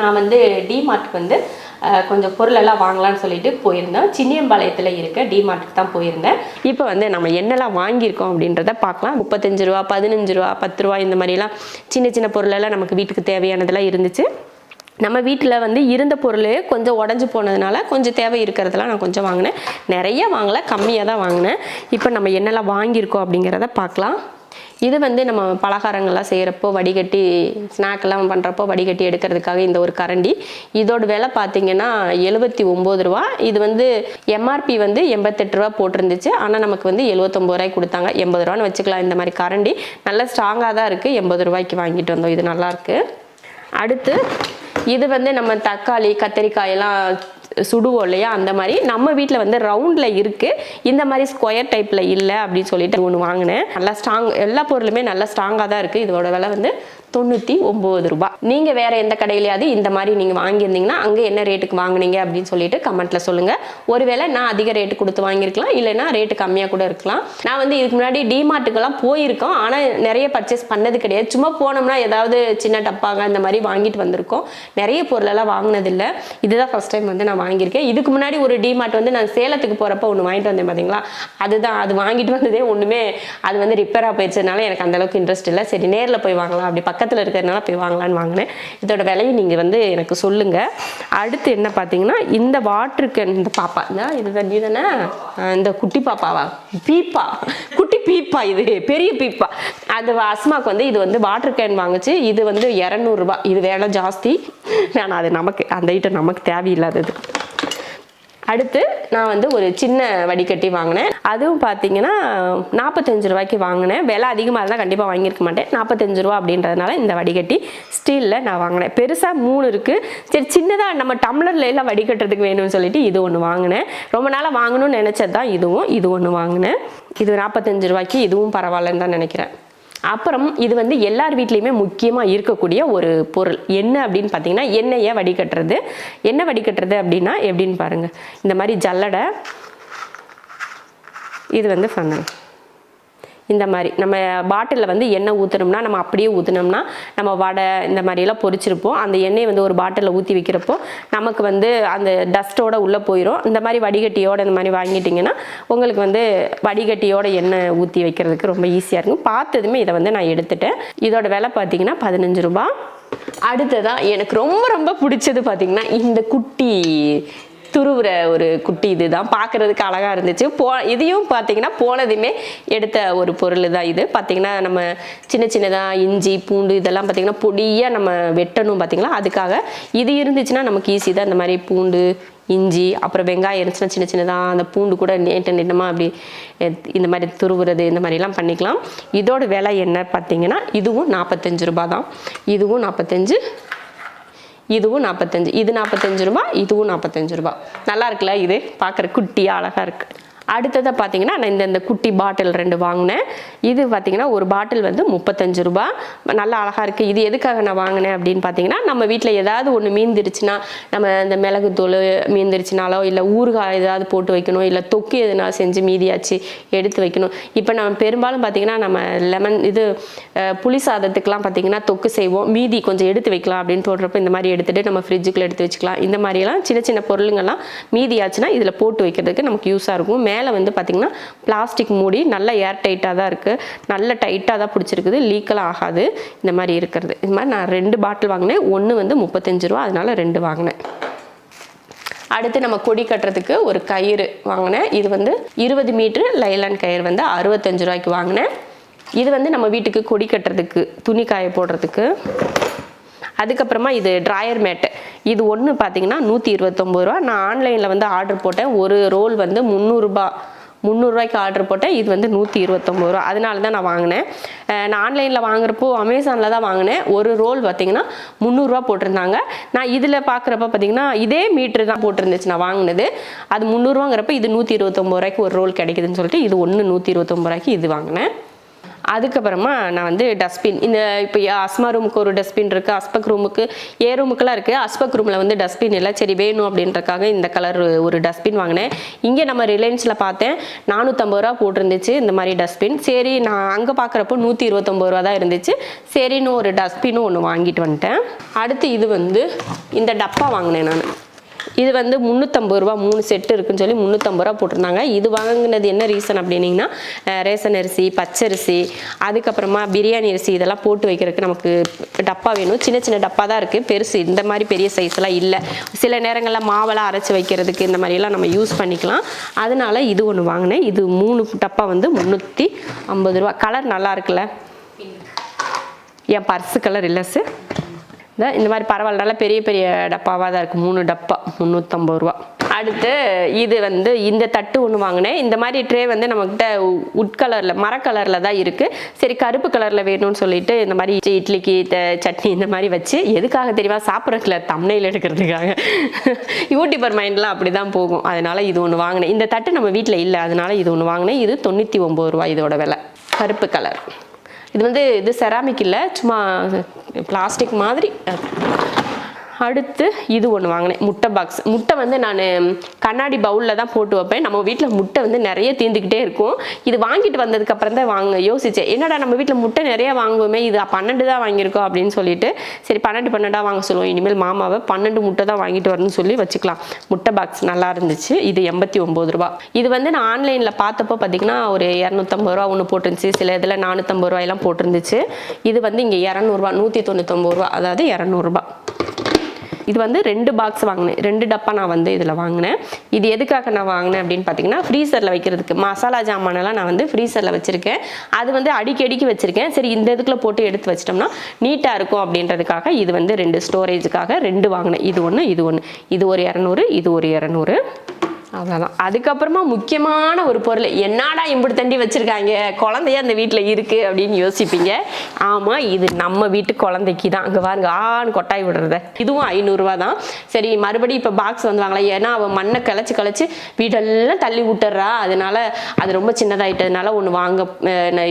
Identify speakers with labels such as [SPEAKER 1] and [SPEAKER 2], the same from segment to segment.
[SPEAKER 1] நான் வந்து டிமார்ட்டுக்கு வந்து கொஞ்சம் பொருளெல்லாம் வாங்கலாம்னு சொல்லிட்டு போயிருந்தேன். சின்னியம்பாளையத்தில் இருக்க டிமார்ட்டுக்கு தான் போயிருந்தேன். இப்போ வந்து நம்ம என்னெல்லாம் வாங்கியிருக்கோம் அப்படின்றத பார்க்கலாம். 35 ரூபா, 15 ரூபா, 10 ரூபா இந்த மாதிரிலாம் சின்ன சின்ன பொருளெல்லாம் நமக்கு வீட்டுக்கு தேவையானதெல்லாம் இருந்துச்சு. நம்ம வீட்டில் வந்து இருந்த பொருளே கொஞ்சம் உடஞ்சி போனதுனால கொஞ்சம் தேவை இருக்கிறதெல்லாம் நான் கொஞ்சம் வாங்கினேன். நிறைய வாங்கலை, கம்மியாக தான் வாங்கினேன். இப்போ நம்ம என்னெல்லாம் வாங்கியிருக்கோம் அப்படிங்கிறத பார்க்கலாம். இது வந்து நம்ம பலகாரங்கள்லாம் செய்கிறப்போ வடிகட்டி ஸ்நாக்கெல்லாம் பண்ணுறப்போ வடிகட்டி எடுக்கிறதுக்காக இந்த ஒரு கரண்டி. இதோட விலை பார்த்தீங்கன்னா 79 ரூபா. இது வந்து எம்ஆர்பி வந்து 88 ரூபா போட்டிருந்துச்சு. ஆனால் நமக்கு வந்து 79 ரூபாய்க்கு கொடுத்தாங்க. 80 ரூபான்னு வச்சுக்கலாம். இந்த மாதிரி கரண்டி நல்லா ஸ்ட்ராங்காக தான் இருக்குது. 80 ரூபாய்க்கு வாங்கிட்டு வந்தோம். இது நல்லாயிருக்கு. அடுத்து இது வந்து நம்ம தக்காளி கத்திரிக்காயெல்லாம் சுடுவோம் இல்லையா, அந்த மாதிரி நம்ம வீட்டில் வந்து ரவுண்டில் இருக்குது. இந்த மாதிரி ஸ்கொயர் டைப்பில் இல்லை அப்படின்னு சொல்லிட்டு ஒன்று வாங்கினேன். நல்லா ஸ்ட்ராங், எல்லா பொருளுமே நல்லா ஸ்ட்ராங்காக தான் இருக்குது. இதோட விலை வந்து 99 ரூபா. நீங்கள் வேறு எந்த கடையிலையாவது இந்த மாதிரி நீங்கள் வாங்கியிருந்தீங்கன்னா அங்கே என்ன ரேட்டுக்கு வாங்கினீங்க அப்படின்னு சொல்லிட்டு கமெண்ட்டில் சொல்லுங்கள். ஒருவேளை நான் அதிக ரேட்டு கொடுத்து வாங்கியிருக்கலாம், இல்லைன்னா ரேட்டு கம்மியாக கூட இருக்கலாம். நான் வந்து இதுக்கு முன்னாடி டிமார்ட்டுக்கெல்லாம் போயிருக்கோம், ஆனால் நிறைய பர்ச்சேஸ் பண்ணது கிடையாது. சும்மா போனோம்னா ஏதாவது சின்ன டப்பாங்க இந்த மாதிரி வாங்கிட்டு வந்திருக்கோம். நிறைய பொருளெல்லாம் வாங்கினதில்லை. இதுதான் ஃபஸ்ட் டைம் வந்து நான் வாங்கியிருக்கேன். இதுக்கு முன்னாடி ஒரு டிமார்ட் வந்து நான் சேலத்துக்கு போகிறப்ப ஒன்று வாங்கிட்டு வந்தேன் பார்த்தீங்களா, அதுதான். அது வாங்கிட்டு வந்ததே ஒன்றுமே அது வந்து ரிப்பேராக போயிடுச்சதுனால எனக்கு அந்தளவுக்கு இன்ட்ரெஸ்ட் இல்லை. சரி நேரில் போய் வாங்கலாம், அப்படி பக்கத்தில் இருக்கிறதுனால போய் வாங்கலான்னு வாங்கினேன். இதோட விலையை நீங்கள் வந்து எனக்கு சொல்லுங்கள். அடுத்து என்ன பார்த்தீங்கன்னா, இந்த வாட்டர் கேன், இந்த பாப்பா இது தண்ணி தானே, இந்த குட்டி பாப்பாவா, பீப்பா, குட்டி பீப்பா, இது பெரிய பீப்பா. அது அஸ்மாக்கு வந்து இது வந்து வாட்டர் கேன் வாங்குச்சு. இது வந்து 200 ரூபா. இது வேலை ஜாஸ்தி. ஆனால் அது நமக்கு அந்த ஐட்டம் நமக்கு தேவையில்லாதது. அடுத்து நான் வந்து ஒரு சின்ன வடிகட்டி வாங்கினேன். அதுவும் பார்த்தீங்கன்னா 45 ரூபாய்க்கு வாங்கினேன். விலை அதிகமாக இருந்தால் கண்டிப்பாக வாங்கியிருக்க மாட்டேன். 45 ரூபா அப்படின்றதுனால இந்த வடிகட்டி ஸ்டீலில் நான் வாங்கினேன். பெருசாக 3 இருக்குது. சரி சின்னதாக நம்ம டம்ளர்ல எல்லாம் வடிகட்டுறதுக்கு வேணும்னு சொல்லிட்டு இது ஒன்று வாங்கினேன். ரொம்ப நாளாக வாங்கணும்னு நினச்சது தான் இதுவும். இது ஒன்று வாங்கினேன். இது 45 ரூபாய்க்கு. இதுவும் பரவாயில்லன்னு தான் நினைக்கிறேன். அப்புறம் இது வந்து எல்லார் வீட்லேயுமே முக்கியமாக இருக்கக்கூடிய ஒரு பொருள் என்ன அப்படின்னு பார்த்தீங்கன்னா, எண்ணெயை வடிகட்டுறது. எண்ணெய் வடிகட்டுறது அப்படின்னா எப்படின்னு பாருங்கள். இந்த மாதிரி ஜல்லடை, இது வந்து ஃபன்னல். இந்த மாதிரி நம்ம பாட்டிலில் வந்து எண்ணெய் ஊற்றணும்னா நம்ம அப்படியே ஊற்றினோம்னா நம்ம வடை இந்த மாதிரியெல்லாம் பொரிச்சிருப்போம். அந்த எண்ணெயை வந்து ஒரு பாட்டிலில் ஊற்றி வைக்கிறப்போ நமக்கு வந்து அந்த டஸ்ட்டோடு உள்ளே போயிடும். இந்த மாதிரி வடிகட்டியோடு இந்த மாதிரி வாங்கிட்டிங்கன்னா உங்களுக்கு வந்து வடிகட்டியோட எண்ணெய் ஊற்றி வைக்கிறதுக்கு ரொம்ப ஈஸியாக இருக்கும். பார்த்ததுமே இதை வந்து நான் எடுத்துட்டேன். இதோட விலை பார்த்தீங்கன்னா 15 ரூபா. அடுத்ததான் எனக்கு ரொம்ப ரொம்ப பிடிச்சது பார்த்தீங்கன்னா இந்த குட்டி துருவுற ஒரு குட்டி. இதுதான் பார்க்குறதுக்கு அழகாக இருந்துச்சு. இதையும் பார்த்தீங்கன்னா போனதுமே எடுத்த ஒரு பொருள் தான் இது. பார்த்தீங்கன்னா நம்ம சின்ன சின்னதாக இஞ்சி பூண்டு இதெல்லாம் பார்த்தீங்கன்னா பொடியாக நம்ம வெட்டணும் பார்த்தீங்களா, அதுக்காக இது இருந்துச்சுன்னா நமக்கு ஈஸி தான். இந்த மாதிரி பூண்டு இஞ்சி அப்புறம் வெங்காயம் இருந்துச்சுன்னா சின்ன சின்னதாக அந்த பூண்டு கூட நீட்டமாக அப்படி இந்த மாதிரி துருவுறது இந்த மாதிரிலாம் பண்ணிக்கலாம். இதோட விலை என்ன பார்த்தீங்கன்னா இதுவும் 45 ரூபா தான். இதுவும் 45, இதுவும் 45. இது 45 ரூபா, இதுவும் 45 ரூபா. நல்லா இருக்குல்ல, இது பார்க்குற குட்டியாக அழகாக இருக்குது. அடுத்ததை பார்த்தீங்கன்னா நான் இந்த குட்டி பாட்டில் 2 வாங்கினேன். இது பார்த்தீங்கன்னா ஒரு பாட்டில் வந்து 35 ரூபா. நல்லா அழகாக இருக்குது. இது எதுக்காக நான் வாங்கினேன் அப்படின்னு பார்த்தீங்கன்னா, நம்ம வீட்டில் ஏதாவது ஒன்று மீந்துருச்சுன்னா, நம்ம இந்த மிளகுத்தூள் மீந்துருச்சுனாலோ இல்லை ஊறுகாய் ஏதாவது போட்டு வைக்கணும், இல்லை தொக்கு எதுனா செஞ்சு மீதியாச்சு எடுத்து வைக்கணும். இப்போ நம்ம பெரும்பாலும் பார்த்தீங்கன்னா நம்ம லெமன் இது புளி சாதத்துக்கெலாம் பார்த்தீங்கன்னா தொக்கு செய்வோம், மீதி கொஞ்சம் எடுத்து வைக்கலாம் அப்படின்னு தோன்றப்போ இந்த மாதிரி எடுத்துகிட்டு நம்ம ஃப்ரிட்ஜுக்குள்ளே எடுத்து வச்சுக்கலாம். இந்த மாதிரியெல்லாம் சின்ன சின்ன பொருளுங்கள்லாம் மீதியாச்சுன்னா இதில் போட்டு வைக்கிறதுக்கு நமக்கு யூஸாக இருக்கும். மேலே வந்து பார்த்திங்கன்னா பிளாஸ்டிக் மூடி நல்ல ஏர் டைட்டாக தான் இருக்குது. நல்ல டைட்டாக தான் பிடிச்சிருக்குது, லீக்கெல்லாம் ஆகாது. இந்த மாதிரி இருக்கிறது. இது மாதிரி நான் 2 பாட்டில் வாங்கினேன். ஒன்று வந்து 35 ரூபா, அதனால் 2 வாங்கினேன். அடுத்து நம்ம கொடி கட்டுறதுக்கு ஒரு கயிறு வாங்கினேன். இது வந்து 20 மீட்டர் லைலான் கயிறு வந்து 65 ரூபாய்க்கு வாங்கினேன். இது வந்து நம்ம வீட்டுக்கு கொடி கட்டுறதுக்கு துணி காய போடுறதுக்கு. அதுக்கப்புறமா இது ட்ராயர் மேட்டு. இது ஒன்று பார்த்தீங்கன்னா 129 ரூபா. நான் ஆன்லைனில் வந்து ஆர்டர் போட்டேன். ஒரு ரோல் வந்து 300 ரூபாய்க்கு ஆர்டர் போட்டேன். இது வந்து 129 ரூபா. அதனால தான் நான் வாங்கினேன். நான் ஆன்லைனில் வாங்குறப்போ அமேசானில் தான் வாங்கினேன். ஒரு ரோல் பார்த்தீங்கன்னா 300 ரூபா போட்டிருந்தாங்க. நான் இதில் பார்க்குறப்ப பார்த்தீங்கன்னா இதே மீட்ரு தான் போட்டிருந்துச்சு நான் வாங்கினது. அது 300 ரூபாங்கிறப்ப இது 129 ரூபாய்க்கு ஒரு ரோல் கிடைக்குதுன்னு சொல்லிட்டு இது ஒன்று 129 ரூபாய்க்கு இது வாங்கினேன். அதுக்கப்புறமா நான் வந்து டஸ்ட்பின், இந்த இப்போ அஸ்மா ரூமுக்கு ஒரு டஸ்ட்பின் இருக்குது, அஸ்பக் ரூமுக்கு ரூமுக்கெல்லாம் இருக்குது. அஸ்பக் ரூமில் வந்து டஸ்ட்பின் இல்லை, சரி வேணும் அப்படின்றக்காக இந்த கலர் ஒரு டஸ்ட்பின் வாங்கினேன். இங்கே நம்ம ரிலையன்ஸில் பார்த்தேன் 450 ரூபா போட்டிருந்துச்சு இந்த மாதிரி டஸ்ட்பின். சரி நான் அங்கே பார்க்குறப்போ 129 ரூபா தான் இருந்துச்சு. சரின்னு ஒரு டஸ்ட்பினும் ஒன்று வாங்கிட்டு வந்துட்டேன். அடுத்து இது வந்து இந்த டப்பா வாங்கினேன் நான். இது வந்து 350 ரூபா 3 செட்டு இருக்குன்னு சொல்லி 350 ரூபா போட்டிருந்தாங்க. இது வாங்கினது என்ன ரீசன் அப்படின்னீங்கன்னா, ரேஷன் அரிசி, பச்சரிசி, அதுக்கப்புறமா பிரியாணி அரிசி இதெல்லாம் போட்டு வைக்கிறதுக்கு நமக்கு டப்பா வேணும். சின்ன சின்ன டப்பா தான் இருக்குது, பெருசு இந்த மாதிரி பெரிய சைஸ்லாம் இல்லை. சில நேரங்களில் மாவெல்லாம் அரைச்சி வைக்கிறதுக்கு இந்த மாதிரிலாம் நம்ம யூஸ் பண்ணிக்கலாம். அதனால இது ஒன்று வாங்கினேன். இது 3 டப்பா வந்து 350 ரூபா. கலர் நல்லா இருக்குல்ல, என் பர்ஸு கலர் இல்லை சார். இந்த மாதிரி பரவாயில்ல, நல்லா பெரிய பெரிய டப்பாவாக தான் இருக்குது. 3 டப்பா 350 ரூபா. அடுத்து இது வந்து இந்த தட்டு ஒன்று வாங்கினேன். இந்த மாதிரி ட்ரே வந்து நம்மக்கிட்ட உட் கலரில் மர கலரில் தான் இருக்குது. சரி கருப்பு கலரில் வேணும்னு சொல்லிட்டு இந்த மாதிரி இட்லிக்கு சட்னி இந்த மாதிரி வச்சு, எதுக்காக தெரியுமா, சாப்பிட்றதுல தம்ப்நெயில் எடுக்கிறதுக்காக. யூடியூபர் மைண்ட்லாம் அப்படி தான் போகும். அதனால் இது ஒன்று வாங்கினேன். இந்த தட்டு நம்ம வீட்டில் இல்லை, அதனால் இது ஒன்று வாங்கினேன். இது 99 ரூபா இதோட விலை. கருப்பு கலர். இது வந்து இது செராமிக் இல்லை, சும்மா பிளாஸ்டிக் மாதிரி. அடுத்து இது ஒன்று வாங்கினேன், முட்டை பாக்ஸ். முட்டை வந்து நான் கண்ணாடி பவுலில் தான் போட்டு வைப்பேன். நம்ம வீட்டில் முட்டை வந்து நிறைய தீர்ந்துக்கிட்டே இருக்கும். இது வாங்கிட்டு வந்ததுக்கப்புறம் தான் யோசித்தேன், என்னடா நம்ம வீட்டில் முட்டை நிறைய வாங்குவோமே, இது 12 தான் வாங்கியிருக்கோம் அப்படின்னு சொல்லிட்டு, சரி 12 வாங்க சொல்லுவோம். இனிமேல் மாமாவை 12 முட்டை தான் வாங்கிட்டு வரணும்னு சொல்லி வச்சுக்கலாம். முட்டை பாக்ஸ் நல்லா இருந்துச்சு. இது 89 ரூபா. இது வந்து நான் ஆன்லைனில் பார்த்தப்போ பார்த்தீங்கன்னா ஒரு 250 ரூபா ஒன்று போட்டுருந்துச்சு, சில இதில் 450 ரூபாயெல்லாம் போட்டிருந்துச்சு. இது வந்து இங்கே 200 ரூபா, 199 ரூபா, அதாவது 200 ரூபா. இது வந்து 2 பாக்ஸ் வாங்கினேன், 2 டப்பா நான் வந்து இதில் வாங்கினேன். இது எதுக்காக நான் வாங்கினேன் அப்படின்னு பார்த்தீங்கன்னா, ஃப்ரீசரில் வைக்கிறதுக்கு மசாலா ஜாமானெல்லாம் நான் வந்து ஃப்ரீசரில் வச்சுருக்கேன். அது வந்து அடிக்கடிக்கு வச்சுருக்கேன். சரி இந்த இதுக்குள்ளே போட்டு எடுத்து வச்சிட்டோம்னா நீட்டாக இருக்கும் அப்படின்றதுக்காக இது வந்து 2 ஸ்டோரேஜுக்காக 2 வாங்கினேன். இது ஒன்று, இது ஒன்று. இது ஒரு 200, இது ஒரு 200. அவ்வளோதான். அதுக்கப்புறமா முக்கியமான ஒரு பொருள், என்னடா இப்படி தண்டி வச்சுருக்காங்க, குழந்தைய அந்த வீட்டில் இருக்குது அப்படின்னு யோசிப்பீங்க. ஆமாம், இது நம்ம வீட்டு குழந்தைக்கு தான். அங்கே பாருங்க ஆன்னு கொட்டாய் விடுறத. இதுவும் 500 ரூபா தான். சரி மறுபடியும் இப்போ பாக்ஸ் வந்து வாங்கலாம், ஏன்னா அவன் மண்ணை கிளச்சி வீடெல்லாம் தள்ளி விட்டுறா. அதனால அது ரொம்ப சின்னதாகிட்டதுனால ஒன்று வாங்க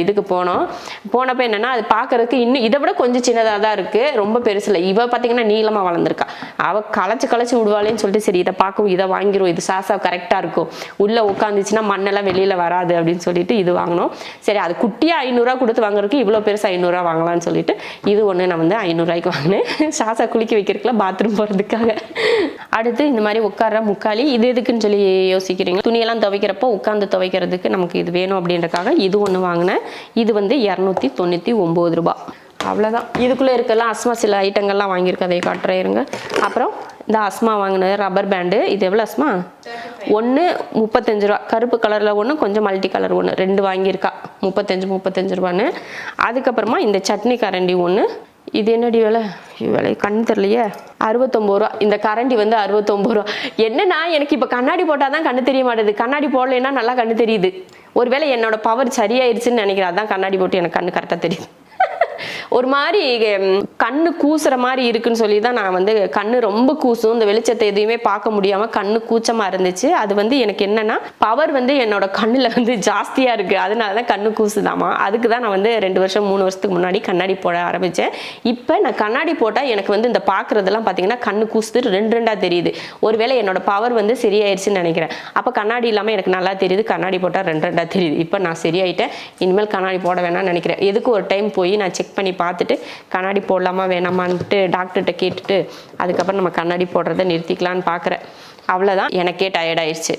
[SPEAKER 1] இதுக்கு போனப்போ என்னென்னா, அது பார்க்கறதுக்கு இன்னும் இதை விட கொஞ்சம் சின்னதாக தான் இருக்குது, ரொம்ப பெருசில்லை. இவ பார்த்தீங்கன்னா நீளமாக வளர்ந்துருக்கா. அவள் களைச்சி விடுவாளேன்னு சொல்லிட்டு சரி இதை பார்க்கவும் இதை வாங்கிடுவோம், இது சாசா கரெக்டாக இருக்கும், உள்ளே உட்காந்துச்சுன்னா மண்ணெல்லாம் வெளியில் வராது அப்படின்னு சொல்லிட்டு இது வாங்கினோம். சரி அது குட்டியாக 500 ரூபா கொடுத்து வாங்குறதுக்கு இவ்வளோ பெருசாக 500 ரூபா வாங்கலாம்னு சொல்லிட்டு இது ஒன்று நான் வந்து 500 ரூபாய்க்கு வாங்கினேன். சாசா குளிக்க வைக்கிறதுக்குல பாத்ரூம் போகிறதுக்காக. அடுத்து இந்த மாதிரி உட்கார்ற முக்காலி, இது எதுக்குன்னு சொல்லி யோசிக்கிறீங்க, துணியெல்லாம் துவைக்கிறப்போ உட்காந்து துவைக்கிறதுக்கு நமக்கு இது வேணும் அப்படின்றக்காக இது ஒன்று வாங்கினேன். இது வந்து 299 ரூபா. அவ்வளோதான். இதுக்குள்ளே இருக்கலாம் அஸ்மா சில ஐட்டங்கள்லாம் வாங்கியிருக்கேன், அதை காட்டுறேன் இருங்க. அப்புறம் இந்த அஸ்மா வாங்கினது ரப்பர் பேண்டு. இது எவ்வளோ அஸ்மா? ஒன்று 35 ரூபா. கருப்பு கலரில் ஒன்று, கொஞ்சம் மல்டி கலர் ஒன்று, 2 வாங்கியிருக்கா. 35 ரூபான்னு. அதுக்கப்புறமா இந்த சட்னி கரண்டி ஒன்று. இது என்னடி விலை கண் தெரியலையே, 69 ரூபா. இந்த கரண்டி வந்து 69 ரூபா. என்னன்னா எனக்கு இப்போ கண்ணாடி போட்டால் தான் கண்ணு தெரிய மாட்டேது, கண்ணாடி போடலைன்னா நல்லா கண்ணு தெரியுது. ஒருவேளை என்னோட பவர் சரியாயிருச்சுன்னு நினைக்கிறேன், அதான் கண்ணாடி போட்டு எனக்கு கண்ணு கரெக்டாக தெரியுது. ஒரு மாதிரி கண்ணு கூசுற மாதிரி இருக்குன்னு சொல்லி தான் நான் வந்து, கண்ணு ரொம்ப கூசும், இந்த வெளிச்சத்தை எதையுமே பார்க்க முடியாமல் கண்ணு கூச்சமாக இருந்துச்சு. அது வந்து எனக்கு என்னன்னா பவர் வந்து என்னோட கண்ணில் வந்து ஜாஸ்தியாக இருக்குது, அதனால தான் கண்ணு கூசுதாமா. அதுக்கு தான் நான் வந்து 2 வருஷம் 3 வருஷத்துக்கு முன்னாடி கண்ணாடி போட ஆரம்பித்தேன். இப்போ நான் கண்ணாடி போட்டால் எனக்கு வந்து இந்த பார்க்குறதெல்லாம் பார்த்தீங்கன்னா கண்ணு கூசுது 2 தெரியுது. ஒருவேளை என்னோட பவர் வந்து சரியாயிருச்சுன்னு நினைக்கிறேன். அப்போ கண்ணாடி இல்லாமல் எனக்கு நல்லா தெரியுது, கண்ணாடி போட்டால் 2 தெரியுது. இப்போ நான் சரியாயிட்டேன், இனிமேல் கண்ணாடி போட வேணாம்னு நினைக்கிறேன். எதுக்கு ஒரு டைம் போய் நான் செக் பண்ணி பார்த்துட்டு கண்ணாடி போடலாமா வேணாமான்ட்டு டாக்டர்கிட்ட கேட்டுட்டு அதுக்கப்புறம் நம்ம கண்ணாடி போடுறத நிறுத்திக்கலான்னு பார்க்குறேன். அவ்வளோதான். எனக்கே டயர்ட் ஆயிடுச்சு.